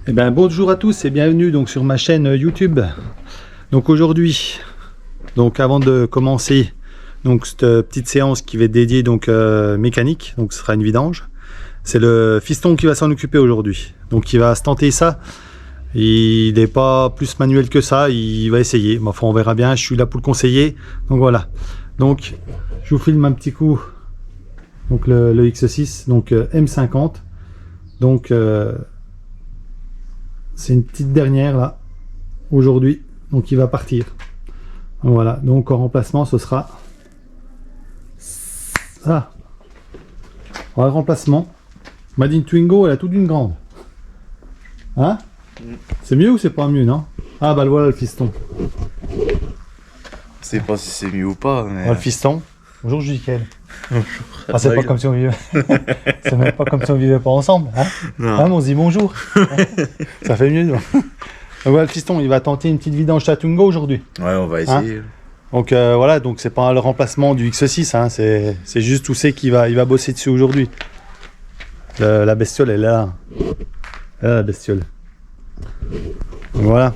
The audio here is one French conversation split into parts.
Eh ben, bonjour à tous et bienvenue donc sur ma chaîne YouTube. Donc aujourd'hui, donc avant de commencer donc cette petite séance qui va être dédiée donc mécanique, donc ce sera une vidange. C'est le fiston qui va s'en occuper aujourd'hui. Donc il va se tenter ça. Il n'est pas plus manuel que ça, il va essayer. Mais enfin on verra bien, je suis là pour le conseiller. Donc voilà. Donc je vous filme un petit coup. Donc le X6, donc M50. Donc c'est une petite dernière là aujourd'hui, donc il va partir. Voilà, donc en remplacement ce sera ça. En remplacement, Madine Twingo, elle a toute une grande. Hein? C'est mieux ou c'est pas mieux, non? Ah bah voilà le fiston. Je sais pas si c'est mieux ou pas, mais... Voilà le fiston. Bonjour Judicael. Bonjour. Ah, c'est pas comme si on vivait. C'est même pas comme si on vivait pas ensemble. Hein? Non. Hein, on se dit bonjour. Ça fait mieux. Donc voilà le fiston, il va tenter une petite vidange Twingo aujourd'hui. Ouais, on va essayer. Hein? Donc voilà, donc c'est pas le remplacement du X6, hein, c'est juste tout c'est qu'il va bosser dessus aujourd'hui. La bestiole elle est là. Elle est là, la bestiole. Donc, voilà.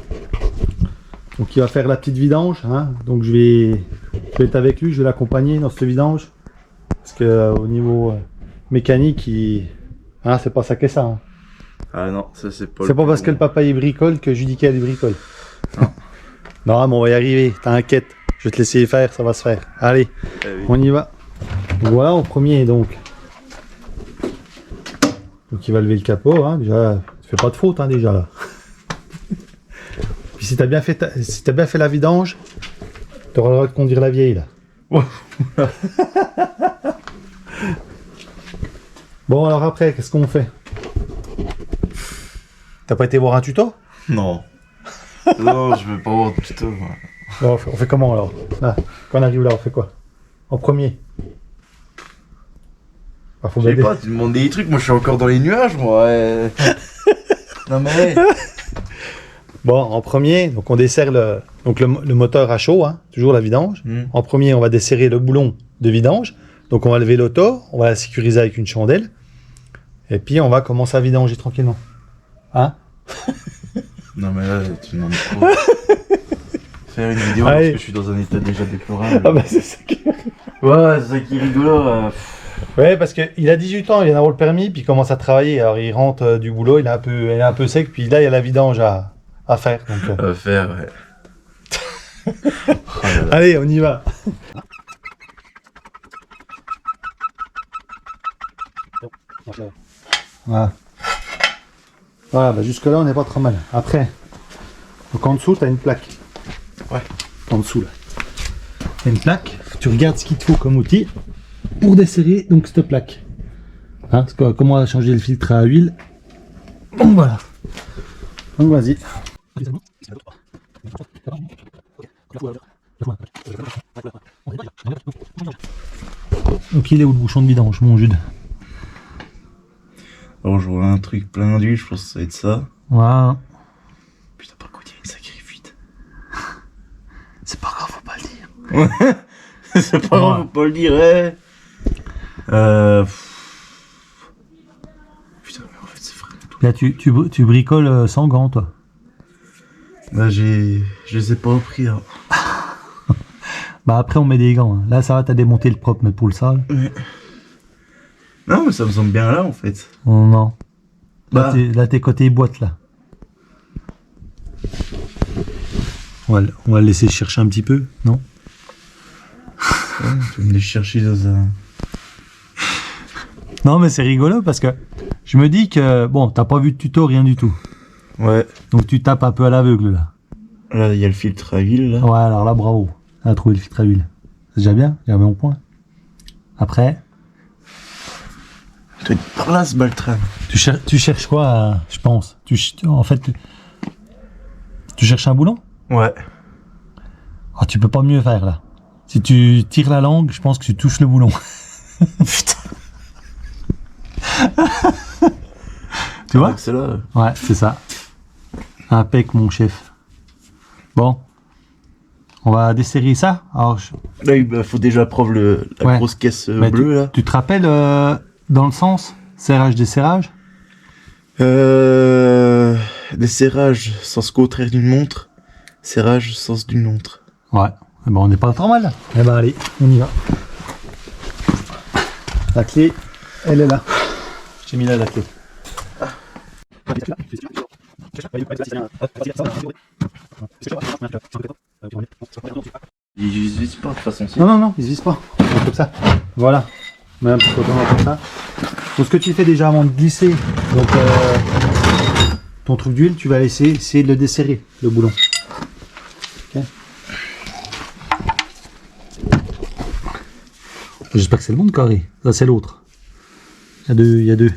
Donc il va faire la petite vidange, hein. Donc je vais être avec lui, je vais l'accompagner dans cette vidange. Parce que au niveau mécanique, hein, c'est pas ça qu'est ça. Hein. Ah non, ça c'est pas... C'est pas parce que le papa il bricole que Judicael il bricole. Non. Non mais on va y arriver, t'inquiète. Je vais te laisser faire, ça va se faire. Allez, oui. On y va. Voilà en premier donc. Donc il va lever le capot, hein. Déjà, tu fais pas de faute hein, déjà là. Puis si t'as bien fait la vidange, t'auras le droit de conduire la vieille là. Bon alors après, qu'est-ce qu'on fait? T'as pas été voir un tuto? Non. Non, je veux pas voir de tuto. Bon, on fait comment alors? Là, quand on arrive là, on fait quoi? En premier? Bah, faut Je sais m'aider. pas, tu demandes des trucs, moi je suis encore dans les nuages, moi. Non mais... Bon, en premier, donc on desserre le moteur à chaud, hein, toujours la vidange. En premier, on va desserrer le boulon de vidange. Donc on va lever l'auto, on va la sécuriser avec une chandelle. Et puis on va commencer à vidanger tranquillement. Hein? Non mais là, tu demandes trop. Faire une vidéo Allez. parce que je suis dans un état déjà déplorable. Ah bah c'est ça qui... Ouais, c'est ça qui est rigolo. Ouais, parce qu'il a 18 ans, il vient d'avoir le permis, puis il commence à travailler. Alors il rentre du boulot, il est un peu sec, puis là il y a la vidange à faire. Donc, À faire, ouais. Oh là là. Allez, on y va. Voilà. Voilà, bah jusque là on n'est pas trop mal. Après, donc en dessous tu as une plaque. Ouais. En dessous là. T'as une plaque, tu regardes ce qu'il te faut comme outil pour desserrer donc cette plaque. Hein, parce que, comment on va changer le filtre à huile. Donc voilà. Donc vas-y. Donc il est où le bouchon de vidange, mon Jude? Alors je vois un truc plein d'huile, je pense que ça va être ça. Voilà. Putain, par contre il y a une sacrée fuite. C'est pas grave, faut pas le dire. Ouais. C'est pas grave, faut pas le dire, hein. Putain, mais en fait c'est vraiment tout. Là tu bricoles sans gants toi. Là je les ai pas repris. Hein. Bah après on met des gants. Hein. Là ça va, t'as démonté le propre, mais pour le sale. Ouais. Non mais ça me semble bien là en fait. Oh, non. Bah. Là t'es côté boîte là. On va le laisser chercher un petit peu, non? Ouais, tu vas me les chercher dans un... Non mais c'est rigolo parce que je me dis que bon, t'as pas vu de tuto, rien du tout. Ouais. Donc tu tapes un peu à l'aveugle là. Là il y a le filtre à huile là. Ouais, alors là bravo. On a trouvé le filtre à huile. C'est déjà bien, j'ai un bon point. Après, Il doit être par là ce Baltram. tu cherches quoi, je pense. En fait, tu cherches un boulon? Ouais. Ah, tu peux pas mieux faire là. Si tu tires la langue, je pense que tu touches le boulon. Putain. Tu vois? C'est là. Ouais, c'est ça. Impec, mon chef. Bon. On va desserrer ça. Alors, Là il faut déjà prendre la Ouais. grosse caisse mais bleue là. tu te rappelles dans le sens serrage desserrage? des serrages, sens contraire d'une montre. Serrage, sens d'une montre. Ouais, eh ben, on n'est pas trop mal. Eh ben allez, on y va. La clé, elle est là. J'ai mis là la clé. Ils se visent pas de toute façon. Non, non, non, ils se visent pas. Comme ça. Voilà. Mets un petit peu comme ça. Donc ce que tu fais déjà avant de glisser, donc ton truc d'huile, tu vas essayer de le desserrer, le boulon. Okay. J'espère que c'est le bon carré. Ça c'est l'autre. Il y a deux.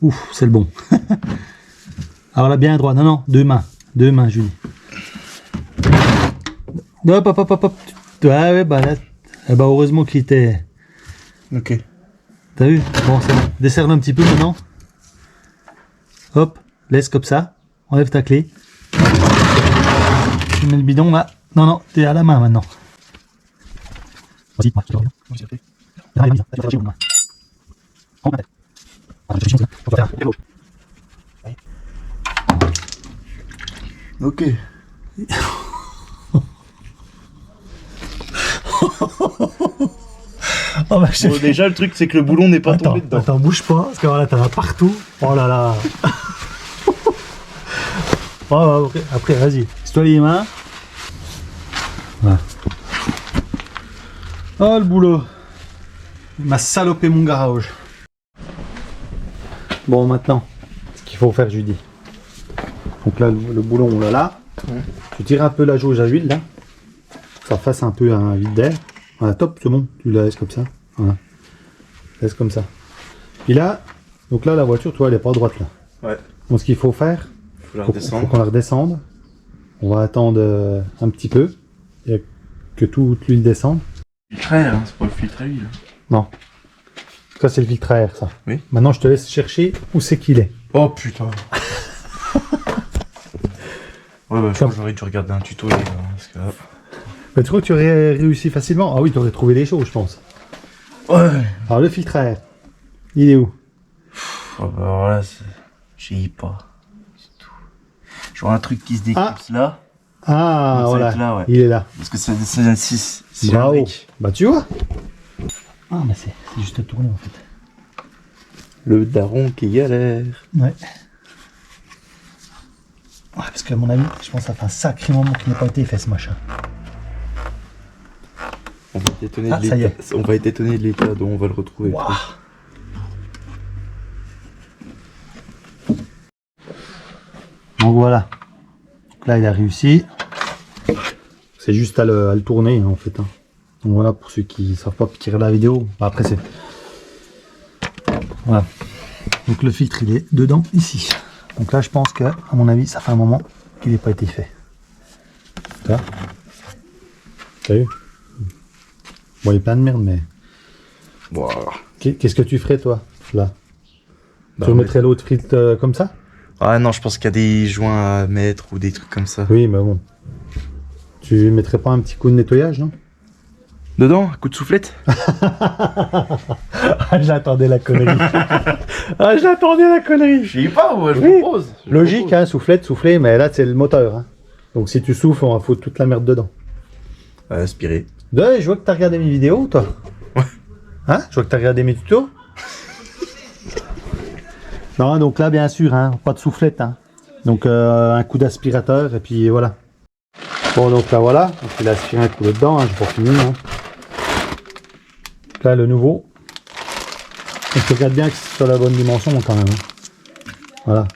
Ouf, c'est le bon. Alors là, bien droit. Non, non, deux mains, Julie. Hop, hop, hop, hop, hop. Ah ouais, bah là, eh bah heureusement qu'il était. Ok. T'as vu? Bon, c'est bon. Desserre-le un petit peu maintenant. Hop, laisse comme ça. Enlève ta clé. Tu mets le bidon là. Non, non, t'es à la main maintenant. Vas-y, tu Ok. Oh bah, Bon, déjà, le truc, c'est que le boulon n'est pas tombé dedans. Attends, bouge pas, parce que voilà, t'en as partout. Oh là là. Oh, après, vas-y, laisse-toi les mains. Voilà. Oh le boulot. Il m'a salopé mon garage. Bon, maintenant, ce qu'il faut faire, Judy. Donc là, le boulon, on l'a là. Tu tires un peu la jauge à huile, là. Ça fasse un peu un vide d'air. Voilà, top, c'est bon. Tu la laisses comme ça. Voilà. Laisse comme ça. Puis là, donc là, la voiture, tu vois, elle est pas droite, là. Ouais. Donc ce qu'il faut faire, Faut la faut redescendre. qu'on la redescende. On va attendre un petit peu. Et que toute l'huile descende. Filtre à air, hein, c'est pas le filtre à huile. Non. Ça, c'est le filtre à air, ça. Oui. Maintenant, je te laisse chercher où c'est qu'il est. Oh putain. Ouais, bah, je crois que j'aurais dû regarder un tuto là. Parce que... Mais tu crois que tu aurais réussi facilement? Ah oui, tu aurais trouvé les choses, je pense. Ouais. Alors, le filtre à air, il est où? Oh, bah, alors là, j'y pas. C'est tout. Je vois un truc qui se déclipse là. Ah, Donc, ça va voilà. être là, ouais. Il est là. Parce que c'est Bravo. cylindrique. Bah, tu vois? Ah, mais c'est juste tourner, en fait. Le daron qui galère. Ouais. Ouais, parce qu'à mon avis, je pense que ça fait un sacré moment qu'il n'a pas été fait, ce machin. On va être étonné Ah, de ça y l'état. est. On va être étonné de l'état dont on va le retrouver. Waouh. Donc voilà. Donc là, il a réussi. C'est juste à le tourner, hein, en fait. Hein. Donc voilà, pour ceux qui ne savent pas qui regardent la vidéo. Bah, après, c'est... Voilà. Donc le filtre, il est dedans, ici. Donc là, je pense que, à mon avis, ça fait un moment qu'il n'a pas été fait. Là. T'as vu? Bon, il y a plein de merde, mais... Wow. Qu'est-ce que tu ferais, toi, là? Bah, Tu remettrais l'autre filtre comme ça? Ah non, je pense qu'il y a des joints à mettre ou des trucs comme ça. Oui, mais bon. Tu mettrais pas un petit coup de nettoyage, non? Dedans, un coup de soufflette. Ah, j'attendais la connerie. Ah, j'attendais la connerie. Je sais pas, moi, je Oui. propose. Je Logique, propose. hein, souffler, mais là, c'est le moteur. Hein. Donc, si tu souffles, on va foutre toute la merde dedans. Aspirer. Ouais, je vois que t'as regardé mes vidéos, toi. Ouais. Hein? Je vois que t'as regardé mes tutos. Non, donc là, bien sûr, hein, pas de soufflette. Hein. Donc, un coup d'aspirateur, et puis voilà. Bon, donc là, voilà. Donc, il a aspiré un coup dedans, hein, j'ai pas fini. Hein. Donc là, le nouveau. Donc, je regarde bien que c'est sur la bonne dimension, quand même. Hein. Voilà.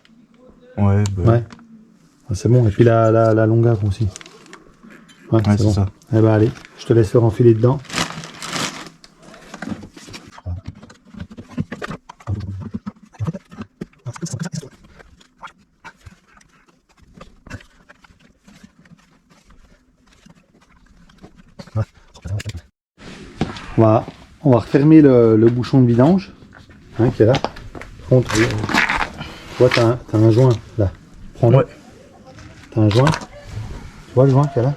Ouais, bah. Ouais. Ah, c'est bon. Et puis la longueur aussi. Ouais, Ouais, c'est bon. ça. Eh ben allez, je te laisse le renfiler dedans. On va refermer le bouchon de vidange, hein, qui est là. Par contre, tu vois, t'as un joint là. Prends-le. Ouais. T'as un joint. Tu vois le joint qu'il y a là?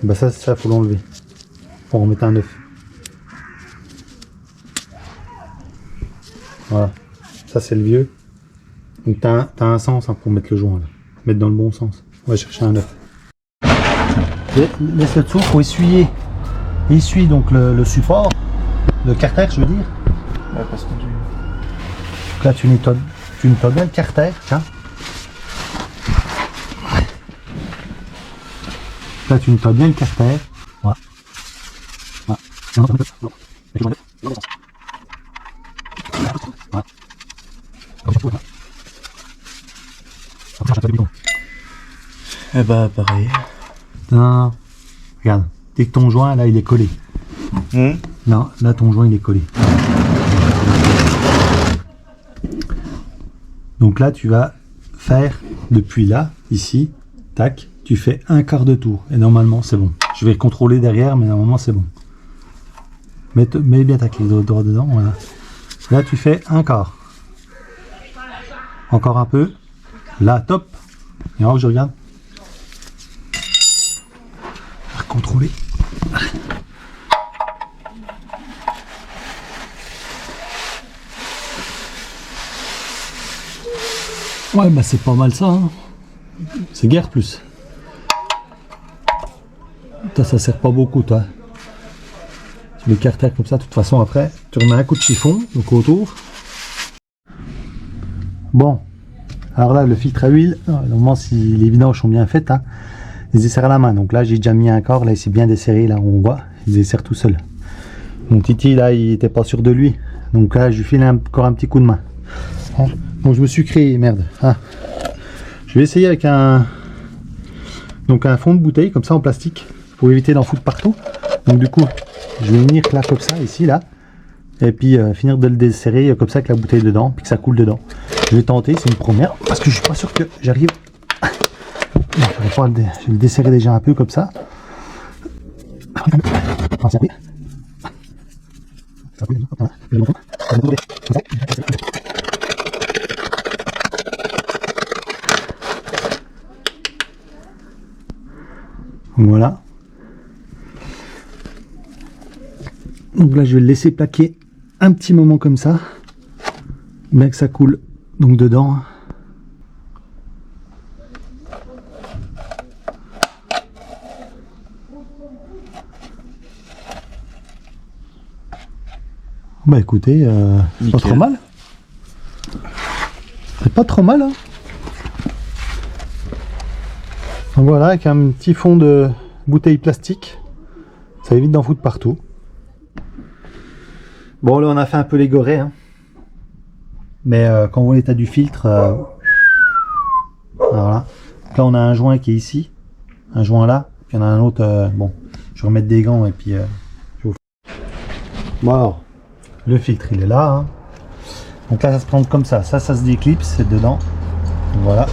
Bah ça faut l'enlever. Faut en remettre un neuf. Voilà. Ça c'est le vieux. Donc t'as un sens hein, pour mettre le joint là. Mettre dans le bon sens. On va chercher un neuf. Laisse le dessous, faut essuyer. Essuie donc le support, le carter je veux dire. Ouais, parce que Donc là tu nettoies bien le carter, tiens. Là tu nettoies bien le carter. Voilà. Voilà. Eh bah pareil. Non. Regarde, dès que ton joint là il est collé. Non, là ton joint il est collé. Donc là tu vas faire depuis là, ici, tac, tu fais un quart de tour et normalement c'est bon. Je vais contrôler derrière mais normalement c'est bon. Mets bien ta clé droit dedans, voilà. Là tu fais un quart. Encore un peu. Là top. Et alors je regarde. À contrôler. Ouais bah c'est pas mal ça hein. C'est guère plus. Toi ça sert pas beaucoup toi. Tu mets le carter comme ça, de toute façon après tu remets un coup de chiffon donc autour. Bon, alors là le filtre à huile, normalement si les vidanges sont bien faites, hein, ils desserrent à la main. Donc là j'ai déjà mis un corps, là il s'est bien desserré, là on voit, il desserre tout seul. Mon Titi là il était pas sûr de lui, donc là je lui file encore un petit coup de main. Hein, bon je me suis créé, merde. Ah. Je vais essayer avec un fond de bouteille comme ça en plastique pour éviter d'en foutre partout. Donc du coup je vais venir là comme ça, ici là, et puis finir de le desserrer comme ça avec la bouteille dedans, puis que ça coule dedans. Je vais tenter, c'est une première, parce que je suis pas sûr que j'arrive. Je vais le desserrer déjà un peu comme ça. Voilà. Donc là je vais le laisser plaquer un petit moment comme ça, bien que ça coule donc dedans. Bah écoutez, c'est pas trop mal. C'est pas trop mal hein. Donc voilà, avec un petit fond de bouteille plastique, ça évite d'en foutre partout. Bon là on a fait un peu les gorées hein. Mais quand on voit l'état du filtre, voilà. Donc là on a un joint qui est ici, un joint là, puis il y en a un autre, bon, je vais remettre des gants et puis je vous... Bon alors, le filtre il est là, hein. Donc là ça se prend comme ça se déclipse, c'est dedans, donc, voilà.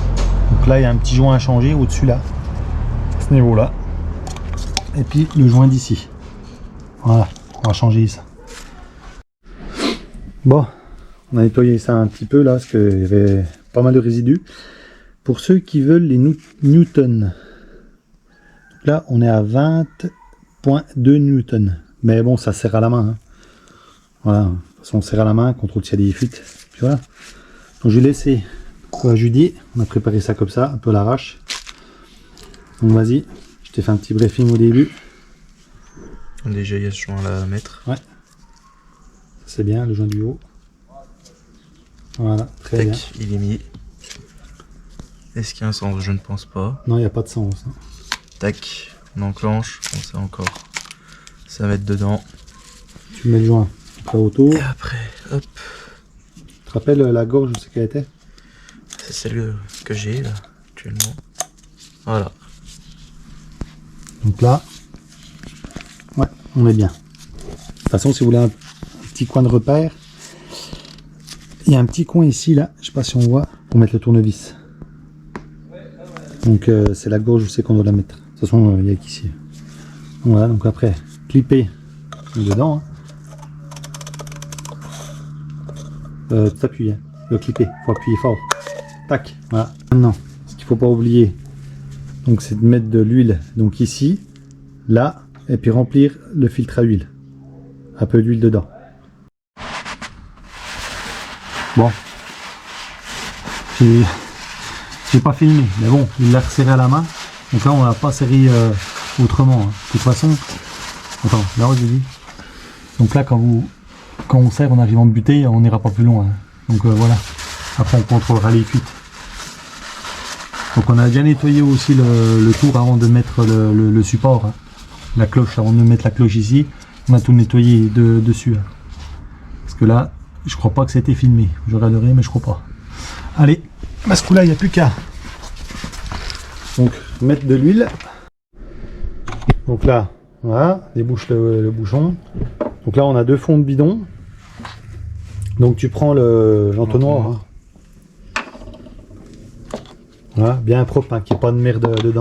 Donc là il y a un petit joint à changer au-dessus là, à ce niveau là, et puis le joint d'ici, voilà, on va changer ça. Bon, on a nettoyé ça un petit peu là, parce qu'il y avait pas mal de résidus. Pour ceux qui veulent les newtons, là on est à 20.2 newtons. Mais bon, ça serre à la main. Hein. Voilà, de toute façon on serre à la main, contrôle s'il y a des fuites. Puis voilà. Donc je vais laisser à Judy, on a préparé ça comme ça, un peu à l'arrache. Donc vas-y, je t'ai fait un petit briefing au début. Déjà il y a ce joint là à mettre. Ouais. C'est bien, le joint du haut. Voilà, très bien. Il est mis. Est-ce qu'il y a un sens? Je ne pense pas. Non, il n'y a pas de sens. Hein. Tac, on enclenche. On sait encore. Ça va mettre dedans. Tu mets le joint après autour. Et après, hop. Tu te rappelles la gorge où c'est qu'elle était? C'est celle que j'ai là, actuellement. Voilà. Donc là, ouais, on est bien. De toute façon, si vous voulez un petit coin de repère, il y a un petit coin ici, là, je sais pas si on voit, pour mettre le tournevis. Donc c'est la gauche où c'est qu'on doit la mettre. De toute façon, il n'y a qu'ici. Voilà, donc après, clipper dedans. Hein. T'appuies, hein. Le clipper, faut appuyer fort. Tac, voilà. Maintenant, ce qu'il faut pas oublier, donc c'est de mettre de l'huile, donc ici, là, et puis remplir le filtre à huile. Un peu d'huile dedans. Bon, j'ai pas filmé, mais bon, il l'a resserré à la main. Donc là, on l'a pas serré autrement. Hein. De toute façon, attends, là, je dis. Donc là, quand on serre, on arrive en butée, on n'ira pas plus loin. Hein. Donc voilà. Après, on contrôlera les fuites. Donc on a déjà nettoyé aussi le tour avant de mettre le support, hein. La cloche, avant de mettre la cloche ici, on a tout nettoyé dessus. Hein. Parce que là, je crois pas que c'était filmé. Je regarderai, mais je crois pas. Allez, à ce coup-là, il n'y a plus qu'à. Donc, mettre de l'huile. Donc là, voilà, débouche le bouchon. Donc là, on a 2 fonds de bidon. Donc tu prends l'entonnoir. Hein. Voilà, bien propre, hein, qu'il n'y ait pas de merde dedans.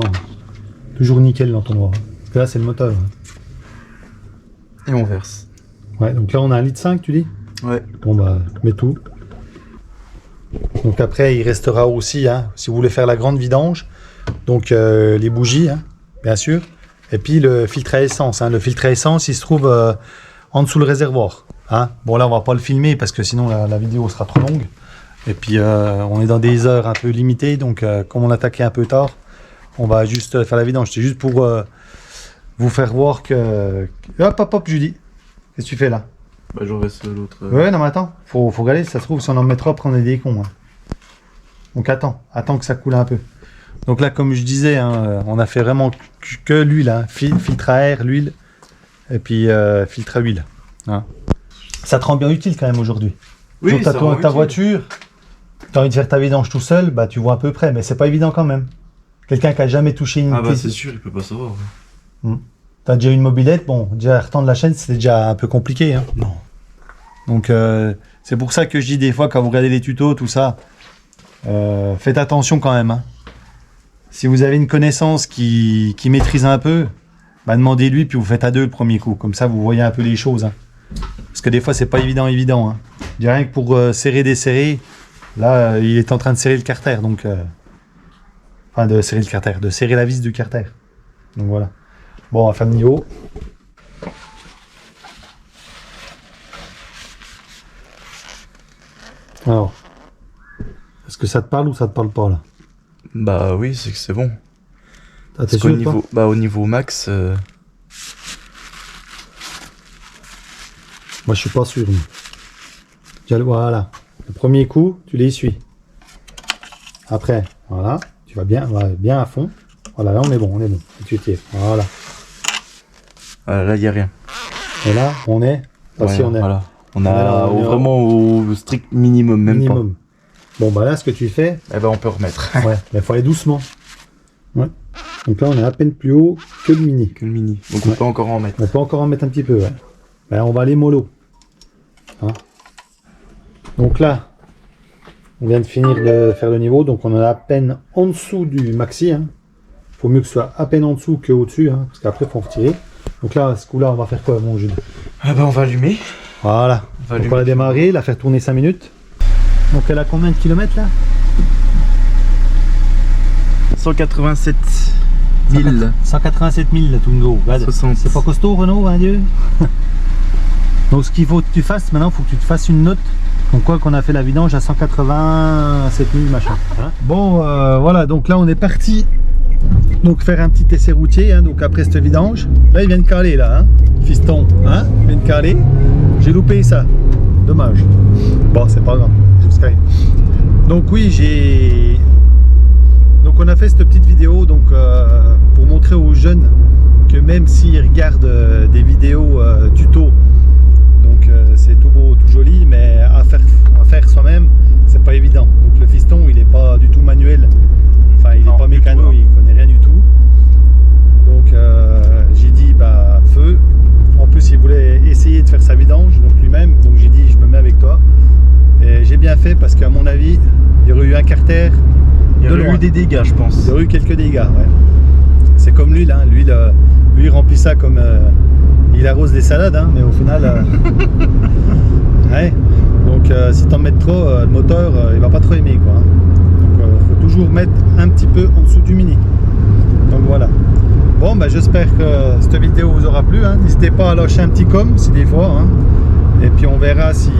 Toujours nickel l'entonnoir. Parce que là, c'est le moteur. Et on verse. Ouais, donc là, on a 1,5 litre, tu dis? Ouais. Bon, bah, mets tout. Donc après, il restera aussi, hein, si vous voulez faire la grande vidange, donc les bougies, hein, bien sûr. Et puis le filtre à essence. Hein. Le filtre à essence, il se trouve en dessous le réservoir. Hein. Bon, là, on va pas le filmer parce que sinon, la vidéo sera trop longue. Et puis, on est dans des heures un peu limitées. Donc, comme on attaquait un peu tard, on va juste faire la vidange. C'est juste pour vous faire voir que... Hop, Julie. Qu'est-ce que tu fais là? Bah, j'en reste l'autre. Ouais, non, mais attends. Faut regarder. Si ça se trouve, si on en met trop, après, on est des cons. Hein. Donc, attends que ça coule un peu. Donc là, comme je disais, hein, on a fait vraiment que l'huile. Hein. Filtre à air, l'huile. Et puis, filtre à huile. Hein. Ça te rend bien utile quand même aujourd'hui. Oui, ça rend ta voiture. Tu as envie de faire ta vidange tout seul, bah tu vois à peu près, mais c'est pas évident quand même. Quelqu'un qui a jamais touché une... Ah bah c'est sûr, il peut pas savoir. Ouais. Tu as déjà une mobilette, bon, déjà retendre la chaîne, c'était déjà un peu compliqué. Hein. Non. Donc c'est pour ça que je dis des fois, quand vous regardez les tutos, tout ça, faites attention quand même. Hein. Si vous avez une connaissance qui maîtrise un peu, bah demandez-lui, puis vous faites à 2 le premier coup. Comme ça, vous voyez un peu les choses. Hein. Parce que des fois, c'est pas évident. Hein. Je dis rien que pour serrer, desserrer. Là, il est en train de serrer le carter, donc... Enfin, de serrer le carter, de serrer la vis du carter. Donc voilà. Bon, on va faire le niveau. Alors, est-ce que ça te parle ou ça te parle pas, là? Bah oui, c'est que c'est bon. T'es sûr au niveau max... Moi, je suis pas sûr. Voilà. Le premier coup, tu l'essuies. Après, voilà, tu vas bien à fond. Voilà, là on est bon. Et tu tires. Voilà. Là, il n'y a rien. Et là, on est. Ouais, voilà. On a vraiment au strict minimum, même minimum. Pas. Bon, bah là, ce que tu fais. Eh ben, on peut remettre. Ouais, mais il faut aller doucement. Ouais. Donc là, on est à peine plus haut que le mini. Donc on peut encore en mettre. On peut encore en mettre un petit peu, ouais. Ben, on va aller mollo. Hein. Donc là, on vient de finir de faire le niveau, donc on est à peine en dessous du maxi. Hein. Faut mieux que ce soit à peine en dessous qu'au-dessus, hein, parce qu'après il faut retirer. Donc là, à ce coup-là, on va faire quoi, mon Jules? Ah bah on va allumer. Voilà. On va la démarrer, la faire tourner 5 minutes. Donc elle a combien de kilomètres là? 187 000. 187 000 la Twingo. C'est pas costaud, Renault, hein, Dieu. Donc ce qu'il faut que tu fasses maintenant, il faut que tu te fasses une note. Donc quoi qu'on a fait la vidange à 187 000 machin. Hein. Bon voilà, donc là on est parti donc faire un petit essai routier, hein, donc après cette vidange. Là il vient de caler là, hein, fiston, hein, il vient de caler. J'ai loupé ça, dommage. Bon c'est pas grave, donc oui donc on a fait cette petite vidéo donc pour montrer aux jeunes que même s'ils regardent des vidéos tuto, donc c'est tout beau, tout joli, mais à faire soi-même, c'est pas évident. Donc le fiston, il est pas du tout manuel, enfin il est pas mécano, il connaît rien du tout. Donc j'ai dit bah feu. En plus il voulait essayer de faire sa vidange, donc lui-même, donc j'ai dit je me mets avec toi. Et j'ai bien fait parce qu'à mon avis, il y aurait eu un carter. Il y aurait eu des dégâts, je pense. Il y aurait eu quelques dégâts, ouais. C'est comme l'huile, hein. Lui il remplit ça comme... il arrose des salades, hein, mais au final... ouais. Donc si t'en mets trop, le moteur, il va pas trop aimer, quoi. Donc faut toujours mettre un petit peu en dessous du mini. Donc voilà. Bon, bah, j'espère que cette vidéo vous aura plu. Hein. N'hésitez pas à lâcher un petit com si des fois. Hein. Et puis on verra si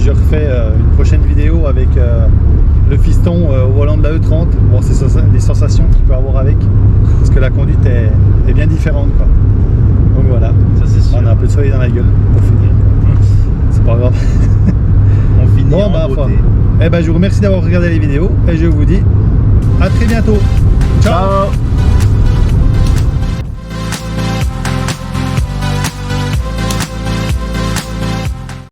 je refais une prochaine vidéo avec le fiston au volant de la E30. Bon, c'est les sensations qu'il peut avoir avec, parce que la conduite est bien différente, quoi. Donc voilà, Ça c'est sûr. on a un peu de soleil dans la gueule pour finir. C'est pas grave. On finit Bon, en bah, beauté. Eh ben, je vous remercie d'avoir regardé les vidéos et je vous dis à très bientôt. Ciao. Ciao.